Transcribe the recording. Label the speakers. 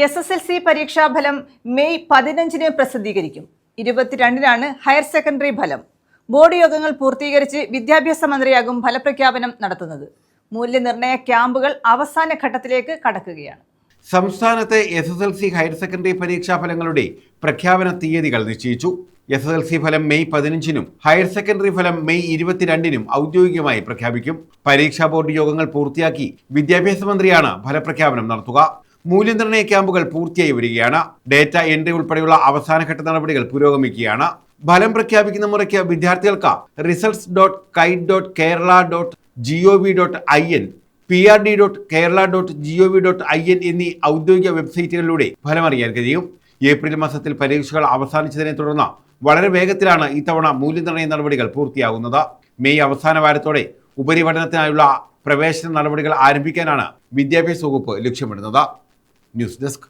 Speaker 1: SSLC പരീക്ഷാഫലം May 15 പ്രസിദ്ധീകരിക്കും. 22 higher secondary ഫലം. ബോർഡ് യോഗങ്ങൾ പൂർത്തീകരിച്ച് വിദ്യാഭ്യാസ മന്ത്രിയാകും ഫലപ്രഖ്യാപനം നടത്തുന്നത്. മൂല്യനിർണ്ണയ ക്യാമ്പുകൾ അവസാന ഘട്ടത്തിലേക്ക് കടക്കുകയാണ്.
Speaker 2: സംസ്ഥാനത്തെ SSLC ഹയർ സെക്കൻഡറി പരീക്ഷാഫലങ്ങളുടെ പ്രഖ്യാപന തീയതികൾ നിശ്ചയിച്ചു. SSLC ഫലം മെയ് 15 ഹയർ സെക്കൻഡറി ഫലം മെയ് 22 ഔദ്യോഗികമായി പ്രഖ്യാപിക്കും. പരീക്ഷാ ബോർഡ് യോഗങ്ങൾ പൂർത്തിയാക്കി വിദ്യാഭ്യാസ മന്ത്രിയാണ് ഫലപ്രഖ്യാപനം നടത്തുക. മൂല്യനിർണ്ണയ ക്യാമ്പുകൾ പൂർത്തിയായി വരികയാണ്. ഡേറ്റ എൻട്രി ഉൾപ്പെടെയുള്ള അവസാനഘട്ട നടപടികൾ പുരോഗമിക്കുകയാണ്. ഫലം പ്രഖ്യാപിക്കുന്ന മുറയ്ക്ക് വിദ്യാർത്ഥികൾക്ക് results.kite.kerala.gov.in, prd.kerala.gov.in എന്നീ ഔദ്യോഗിക വെബ്സൈറ്റുകളിലൂടെ ഫലമറിയാൻ കഴിയും. ഏപ്രിൽ മാസത്തിൽ പരീക്ഷകൾ അവസാനിച്ചതിനെ തുടർന്ന് വളരെ വേഗത്തിലാണ് ഇത്തവണ മൂല്യനിർണ്ണയ നടപടികൾ പൂർത്തിയാകുന്നത്. മെയ് അവസാന വാരത്തോടെ ഉപരിപഠനത്തിനായുള്ള പ്രവേശന നടപടികൾ ആരംഭിക്കാനാണ് വിദ്യാഭ്യാസ വകുപ്പ് ലക്ഷ്യമിടുന്നത്. News desk.